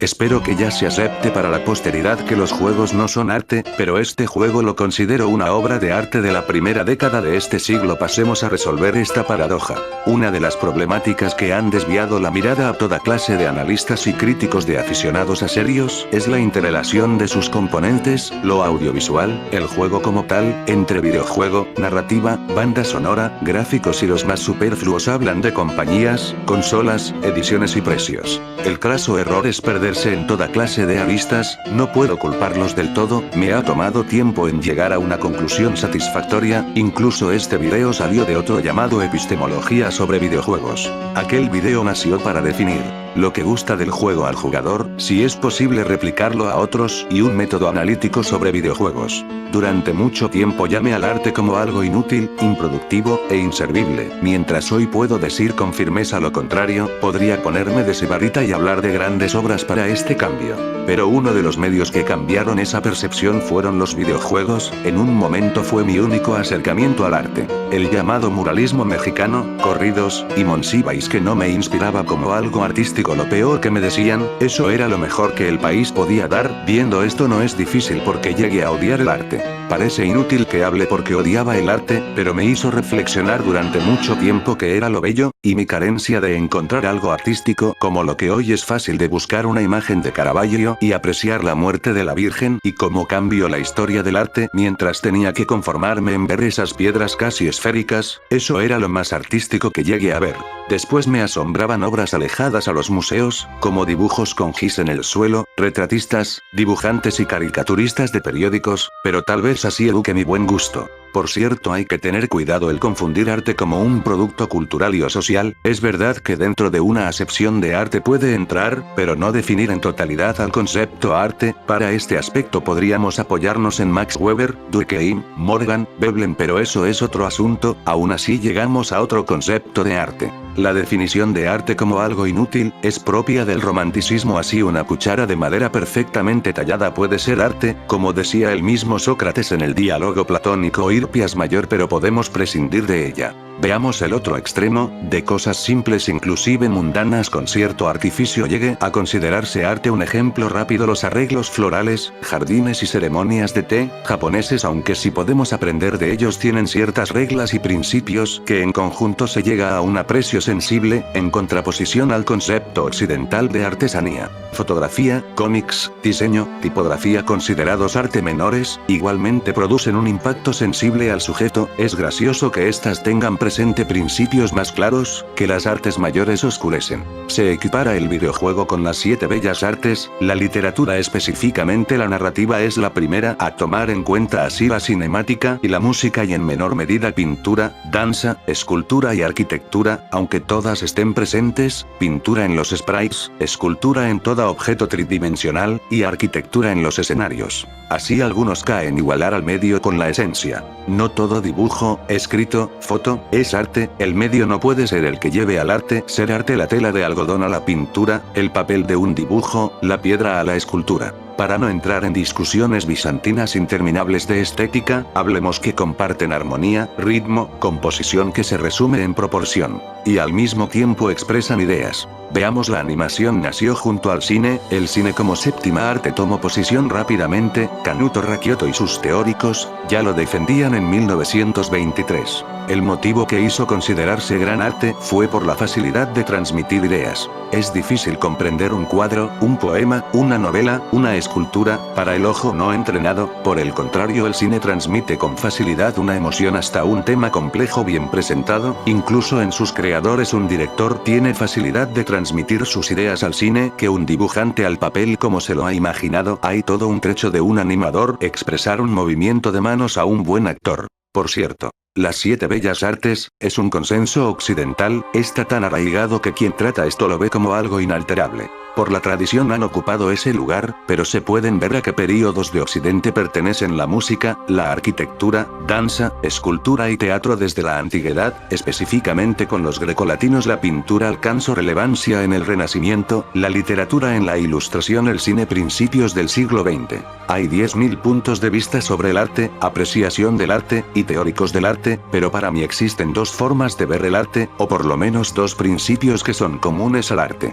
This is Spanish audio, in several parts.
Espero que ya se acepte para la posteridad que los juegos no son arte, pero este juego lo considero una obra de arte de la primera década de este siglo. Pasemos a resolver esta paradoja. Una de las problemáticas que han desviado la mirada a toda clase de analistas y críticos de aficionados a serios es la interrelación de sus componentes, lo audiovisual, el juego como tal, entre videojuego, narrativa, banda sonora, gráficos y los más superfluos. Hablan de compañías, consolas, ediciones y precios. El craso error es perderse en toda clase de aristas, no puedo culparlos del todo, me ha tomado tiempo en llegar a una conclusión satisfactoria, incluso este video salió de otro llamado Epistemología sobre videojuegos. Aquel video nació para definir lo que gusta del juego al jugador, si es posible replicarlo a otros, y un método analítico sobre videojuegos. Durante mucho tiempo llamé al arte como algo inútil, improductivo, e inservible, mientras hoy puedo decir con firmeza lo contrario, podría ponerme de sibarita y hablar de grandes obras para este cambio. Pero uno de los medios que cambiaron esa percepción fueron los videojuegos, en un momento fue mi único acercamiento al arte. El llamado muralismo mexicano, corridos, y monsiváis que no me inspiraba como algo artístico. Lo peor que me decían, eso era lo mejor que el país podía dar. Viendo esto no es difícil porque llegué a odiar el arte. Parece inútil que hable porque odiaba el arte, pero me hizo reflexionar durante mucho tiempo que era lo bello, y mi carencia de encontrar algo artístico, como lo que hoy es fácil de buscar una imagen de Caravaggio y apreciar la muerte de la Virgen, y cómo cambió la historia del arte mientras tenía que conformarme en ver esas piedras casi esféricas. Eso era lo más artístico que llegué a ver. Después me asombraban obras alejadas a los museos, como dibujos con gis en el suelo, retratistas, dibujantes y caricaturistas de periódicos, pero tal vez así eduque mi buen gusto. Por cierto, hay que tener cuidado el confundir arte como un producto cultural y o social. Es verdad que dentro de una acepción de arte puede entrar, pero no definir en totalidad al concepto arte. Para este aspecto podríamos apoyarnos en Max Weber, Durkheim, Morgan, Veblen, pero eso es otro asunto. Aún así llegamos a otro concepto de arte. La definición de arte como algo inútil, es propia del romanticismo. Así una cuchara de madera perfectamente tallada puede ser arte, como decía el mismo Sócrates en el diálogo platónico Hirpias Mayor, pero podemos prescindir de ella. Veamos el otro extremo, de cosas simples inclusive mundanas con cierto artificio llegue a considerarse arte. Un ejemplo rápido: los arreglos florales, jardines y ceremonias de té japoneses, aunque si podemos aprender de ellos, tienen ciertas reglas y principios que en conjunto se llega a un aprecio sensible, en contraposición al concepto occidental de artesanía. Fotografía, cómics, diseño, tipografía, considerados arte menores, igualmente producen un impacto sensible al sujeto. Es gracioso que estas tengan presente principios más claros, que las artes mayores oscurecen. Se equipara el videojuego con las 7 bellas artes, la literatura, específicamente la narrativa, es la primera a tomar en cuenta, así la cinemática y la música, y en menor medida pintura, danza, escultura y arquitectura, aunque todas estén presentes, pintura en los sprites, escultura en todo objeto tridimensional, y arquitectura en los escenarios. Así algunos caen igualar al medio con la esencia. No todo dibujo, escrito, foto, es arte. El medio no puede ser el que lleve al arte. Ser arte la tela de algodón a la pintura, el papel de un dibujo, la piedra a la escultura. Para no entrar en discusiones bizantinas interminables de estética, hablemos que comparten armonía, ritmo, composición, que se resume en proporción, y al mismo tiempo expresan ideas. Veamos, la animación nació junto al cine, el cine como séptima arte tomó posición rápidamente. Canuto Rachiotto y sus teóricos ya lo defendían en 1923. El motivo que hizo considerarse gran arte fue por la facilidad de transmitir ideas. Es difícil comprender un cuadro, un poema, una novela, una escultura, para el ojo no entrenado. Por el contrario, el cine transmite con facilidad una emoción, hasta un tema complejo bien presentado. Incluso en sus creadores, un director tiene facilidad de transmitir sus ideas al cine que un dibujante al papel, como se lo ha imaginado. Hay todo un trecho de un animador expresar un movimiento de manos a un buen actor. Por cierto, las 7 bellas artes, es un consenso occidental, está tan arraigado que quien trata esto lo ve como algo inalterable. Por la tradición han ocupado ese lugar, pero se pueden ver a qué períodos de Occidente pertenecen la música, la arquitectura, danza, escultura y teatro desde la antigüedad. Específicamente con los grecolatinos la pintura alcanzó relevancia en el Renacimiento, la literatura en la Ilustración, el cine principios del siglo XX. Hay 10.000 puntos de vista sobre el arte, apreciación del arte, y teóricos del arte, pero para mí existen dos formas de ver el arte, o por lo menos dos principios que son comunes al arte.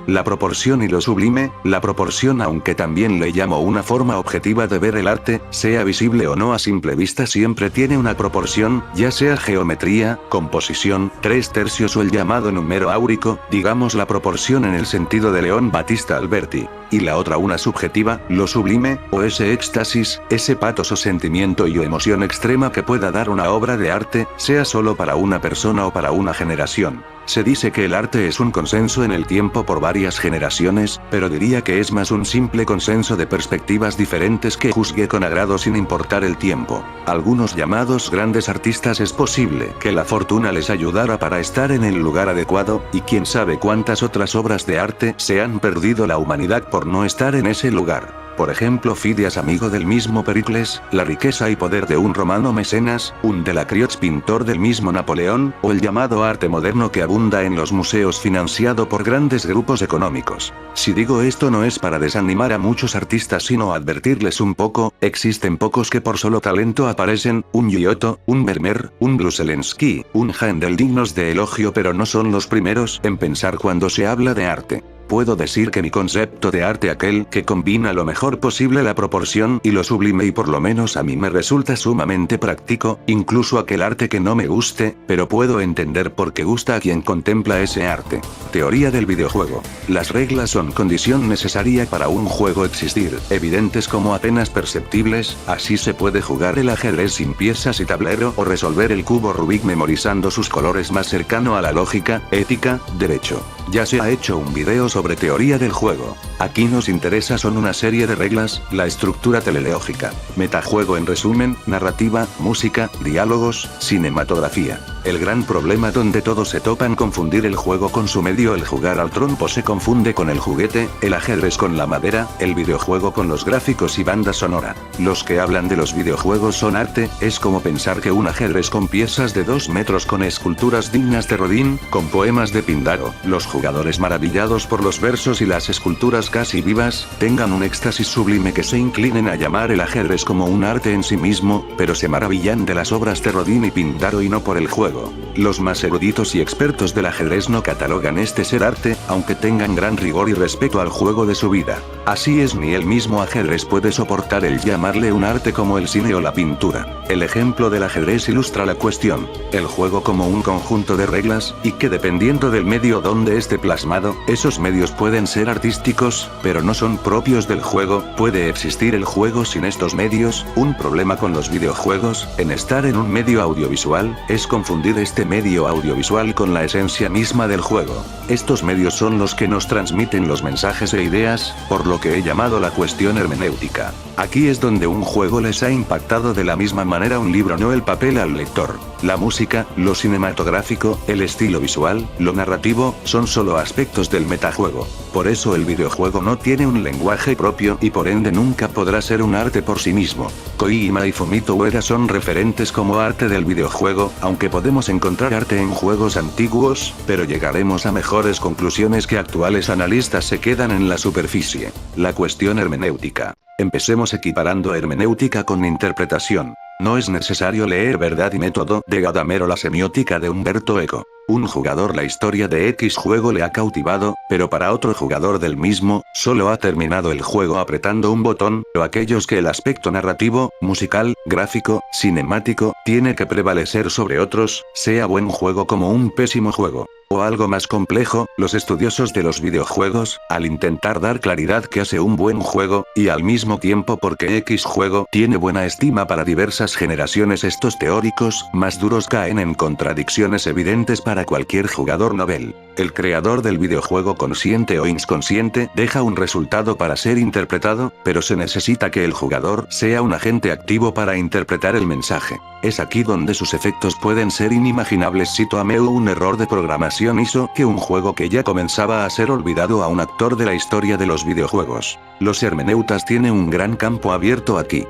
La proporción y lo sublime. La proporción, aunque también le llamo una forma objetiva de ver el arte, sea visible o no a simple vista, siempre tiene una proporción, ya sea geometría, composición, 3/3 o el llamado número áurico, digamos la proporción en el sentido de León Battista Alberti. Y la otra una subjetiva, lo sublime, o ese éxtasis, ese patos o sentimiento y o emoción extrema que pueda dar una obra de arte, sea solo para una persona o para una generación. Se dice que el arte es un consenso en el tiempo por varias generaciones, pero diría que es más un simple consenso de perspectivas diferentes que juzgue con agrado sin importar el tiempo. Algunos llamados grandes artistas es posible que la fortuna les ayudara para estar en el lugar adecuado, y quién sabe cuántas otras obras de arte se han perdido la humanidad por no estar en ese lugar. Por ejemplo, Fidias, amigo del mismo Pericles, la riqueza y poder de un romano mecenas, un Delacroix, pintor del mismo Napoleón, o el llamado arte moderno que abunda en los museos financiado por grandes grupos económicos. Si digo esto no es para desanimar a muchos artistas sino advertirles un poco, existen pocos que por solo talento aparecen, un Giotto, un Vermeer, un Brusselensky, un Händel dignos de elogio, pero no son los primeros en pensar cuando se habla de arte. Puedo decir que mi concepto de arte, aquel que combina lo mejor posible la proporción y lo sublime, y por lo menos a mí me resulta sumamente práctico, incluso aquel arte que no me guste, pero puedo entender por qué gusta a quien contempla ese arte. Teoría del videojuego. Las reglas son condición necesaria para un juego existir, evidentes como apenas perceptibles, así se puede jugar el ajedrez sin piezas y tablero o resolver el cubo Rubik memorizando sus colores más cercano a la lógica, ética, derecho. Ya se ha hecho un video sobre teoría del juego. Aquí nos interesa son una serie de reglas, la estructura teleológica, metajuego en resumen, narrativa, música, diálogos, cinematografía. El gran problema donde todos se topan confundir el juego con su medio, el jugar al trompo se confunde con el juguete, el ajedrez con la madera, el videojuego con los gráficos y banda sonora. Los que hablan de los videojuegos son arte, es como pensar que un ajedrez con piezas de 2 metros con esculturas dignas de Rodin, con poemas de Pindaro, los jugadores maravillados por los versos y las esculturas casi vivas, tengan un éxtasis sublime que se inclinen a llamar el ajedrez como un arte en sí mismo, pero se maravillan de las obras de Rodin y Pindaro y no por el juego. Los más eruditos y expertos del ajedrez no catalogan este ser arte, aunque tengan gran rigor y respeto al juego de su vida. Así es, ni el mismo ajedrez puede soportar el llamarle un arte como el cine o la pintura. El ejemplo del ajedrez ilustra la cuestión. El juego como un conjunto de reglas, y que dependiendo del medio donde esté plasmado, esos medios pueden ser artísticos, pero no son propios del juego. ¿Puede existir el juego sin estos medios? Un problema con los videojuegos, en estar en un medio audiovisual, es confundir este medio audiovisual con la esencia misma del juego. Estos medios son los que nos transmiten los mensajes e ideas, por lo que he llamado la cuestión hermenéutica. Aquí es donde un juego les ha impactado de la misma manera un libro, no el papel al lector. La música, lo cinematográfico, el estilo visual, lo narrativo, son solo aspectos del metajuego. Por eso el videojuego no tiene un lenguaje propio y por ende nunca podrá ser un arte por sí mismo. Kojima y Fumito Ueda son referentes como arte del videojuego, aunque podemos encontrar arte en juegos antiguos, pero llegaremos a mejores conclusiones que actuales analistas se quedan en la superficie. La cuestión hermenéutica. Empecemos equiparando hermenéutica con interpretación. No es necesario leer Verdad y Método de Gadamer o la semiótica de Humberto Eco. Un jugador la historia de X juego le ha cautivado, pero para otro jugador del mismo, solo ha terminado el juego apretando un botón, o aquellos que el aspecto narrativo, musical, gráfico, cinemático, tiene que prevalecer sobre otros, sea buen juego como un pésimo juego. O algo más complejo, los estudiosos de los videojuegos, al intentar dar claridad que hace un buen juego, y al mismo tiempo porque X juego tiene buena estima para diversas generaciones, estos teóricos, más duros caen en contradicciones evidentes para cualquier jugador novel. El creador del videojuego, consciente o inconsciente, deja un resultado para ser interpretado, pero se necesita que el jugador sea un agente activo para interpretar el mensaje. Es aquí donde sus efectos pueden ser inimaginables. Cito a Meu: un error de programación hizo que un juego que ya comenzaba a ser olvidado a un actor de la historia de los videojuegos. Los hermeneutas tienen un gran campo abierto aquí.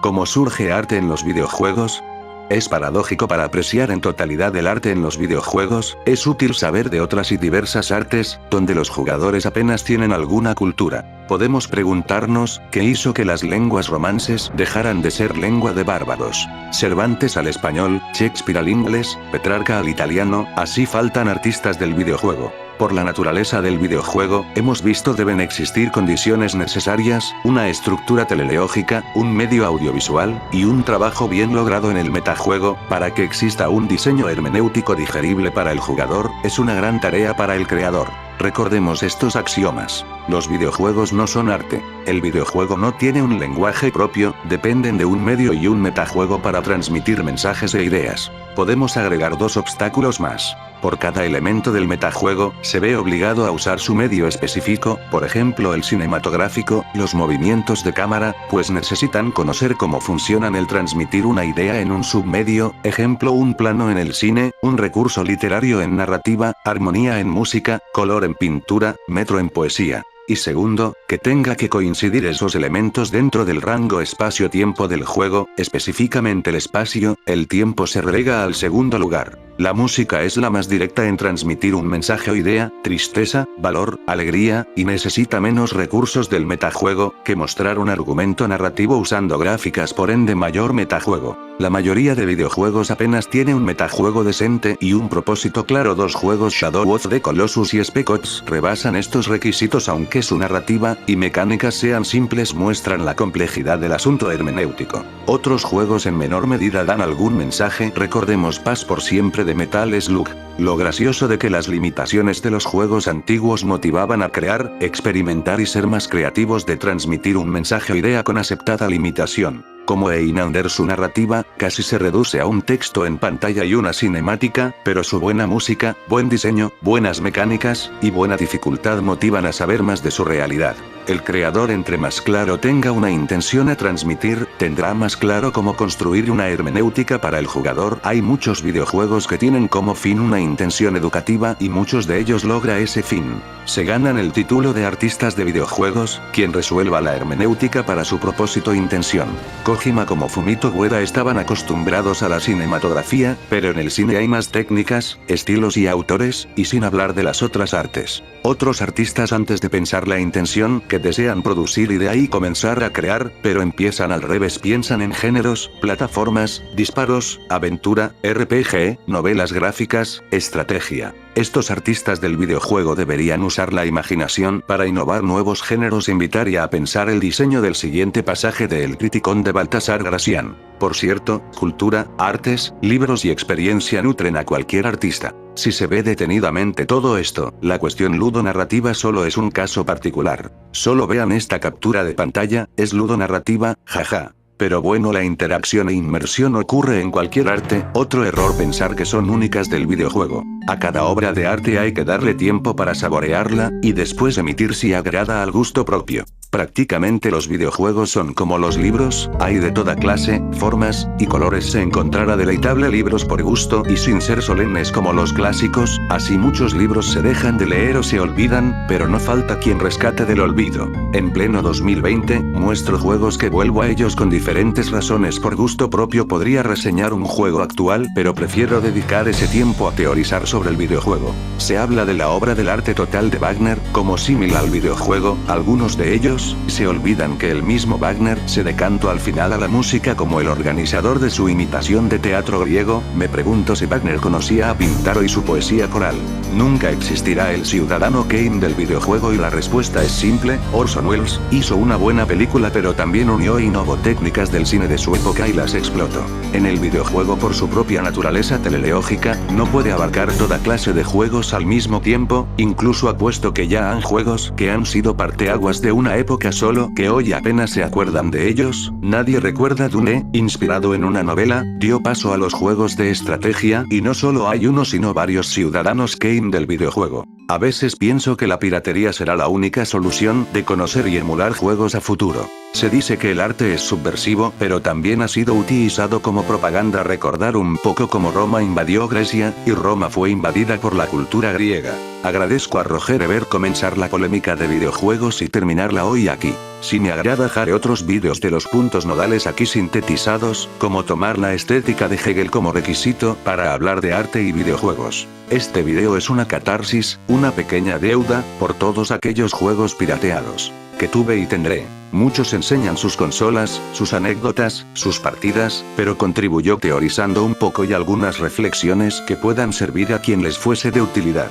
¿Cómo surge arte en los videojuegos? Es paradójico para apreciar en totalidad el arte en los videojuegos, es útil saber de otras y diversas artes, donde los jugadores apenas tienen alguna cultura. Podemos preguntarnos, ¿qué hizo que las lenguas romances dejaran de ser lengua de bárbaros? Cervantes al español, Shakespeare al inglés, Petrarca al italiano, así faltan artistas del videojuego. Por la naturaleza del videojuego, hemos visto deben existir condiciones necesarias, una estructura teleológica, un medio audiovisual, y un trabajo bien logrado en el metajuego, para que exista un diseño hermenéutico digerible para el jugador, es una gran tarea para el creador. Recordemos estos axiomas. Los videojuegos no son arte. El videojuego no tiene un lenguaje propio, dependen de un medio y un metajuego para transmitir mensajes e ideas. Podemos agregar dos obstáculos más. Por cada elemento del metajuego, se ve obligado a usar su medio específico, por ejemplo el cinematográfico, los movimientos de cámara, pues necesitan conocer cómo funcionan el transmitir una idea en un submedio, ejemplo un plano en el cine, un recurso literario en narrativa, armonía en música, color en pintura, metro en poesía. Y segundo, que tenga que coincidir esos elementos dentro del rango espacio-tiempo del juego, específicamente el espacio, el tiempo se relega al segundo lugar. La música es la más directa en transmitir un mensaje o idea, tristeza, valor, alegría, y necesita menos recursos del metajuego, que mostrar un argumento narrativo usando gráficas, por ende mayor metajuego. La mayoría de videojuegos apenas tiene un metajuego decente y un propósito claro. Dos juegos Shadow of the Colossus y Spec Ops rebasan estos requisitos, aunque su narrativa y mecánicas sean simples muestran la complejidad del asunto hermenéutico. Otros juegos en menor medida dan algún mensaje, recordemos Paz por siempre de Metal Slug. Lo gracioso de que las limitaciones de los juegos antiguos motivaban a crear, experimentar y ser más creativos de transmitir un mensaje o idea con aceptada limitación. Como Einander, su narrativa casi se reduce a un texto en pantalla y una cinemática, pero su buena música, buen diseño, buenas mecánicas, y buena dificultad motivan a saber más de su realidad. El creador, entre más claro tenga una intención a transmitir, tendrá más claro cómo construir una hermenéutica para el jugador. Hay muchos videojuegos que tienen como fin una intención educativa y muchos de ellos logra ese fin. Se ganan el título de artistas de videojuegos, quien resuelva la hermenéutica para su propósito e intención. Kojima como Fumito Ueda estaban acostumbrados a la cinematografía, pero en el cine hay más técnicas, estilos y autores, y sin hablar de las otras artes. Otros artistas, antes de pensar la intención que desean producir y de ahí comenzar a crear, pero empiezan al revés, piensan en géneros, plataformas, disparos, aventura, RPG, novelas gráficas, estrategia. Estos artistas del videojuego deberían usar la imaginación para innovar nuevos géneros, invitar y a pensar el diseño del siguiente pasaje de El Criticón de Baltasar Gracián. Por cierto, cultura, artes, libros y experiencia nutren a cualquier artista. Si se ve detenidamente todo esto, la cuestión ludonarrativa solo es un caso particular. Solo vean esta captura de pantalla, es ludonarrativa, jaja. Pero bueno, la interacción e inmersión ocurre en cualquier arte. Otro error pensar que son únicas del videojuego. A cada obra de arte hay que darle tiempo para saborearla, y después emitir si agrada al gusto propio. Prácticamente los videojuegos son como los libros, hay de toda clase, formas y colores. Se encontrará deleitable libros por gusto y sin ser solemnes como los clásicos, así muchos libros se dejan de leer o se olvidan, pero no falta quien rescate del olvido. En pleno 2020, muestro juegos que vuelvo a ellos con diferentes razones. Por gusto propio podría reseñar un juego actual, pero prefiero dedicar ese tiempo a teorizar sobre el videojuego. Se habla de la obra del arte total de Wagner, como símil al videojuego, algunos de ellos se olvidan que el mismo Wagner se decantó al final a la música como el organizador de su imitación de teatro griego. Me pregunto si Wagner conocía a Pintaro y su poesía coral. Nunca existirá el ciudadano Kane del videojuego y la respuesta es simple. Orson Welles hizo una buena película, pero también unió e innovó técnicas del cine de su época y las explotó. En el videojuego, por su propia naturaleza teleológica, no puede abarcar toda clase de juegos al mismo tiempo, incluso apuesto que ya han juegos que han sido parteaguas de una época solo que hoy apenas se acuerdan de ellos. Nadie recuerda Dune, inspirado en una novela, dio paso a los juegos de estrategia, y no solo hay uno sino varios ciudadanos Kane del videojuego. A veces pienso que la piratería será la única solución de conocer y emular juegos a futuro. Se dice que el arte es subversivo, pero también ha sido utilizado como propaganda. Recordar un poco cómo Roma invadió Grecia, y Roma fue invadida por la cultura griega. Agradezco a Roger Ebert comenzar la polémica de videojuegos y terminarla hoy aquí. Si me agrada haré otros vídeos de los puntos nodales aquí sintetizados, como tomar la estética de Hegel como requisito para hablar de arte y videojuegos. Este video es una catarsis, una pequeña deuda, por todos aquellos juegos pirateados que tuve y tendré. Muchos enseñan sus consolas, sus anécdotas, sus partidas, pero contribuyó teorizando un poco y algunas reflexiones que puedan servir a quien les fuese de utilidad.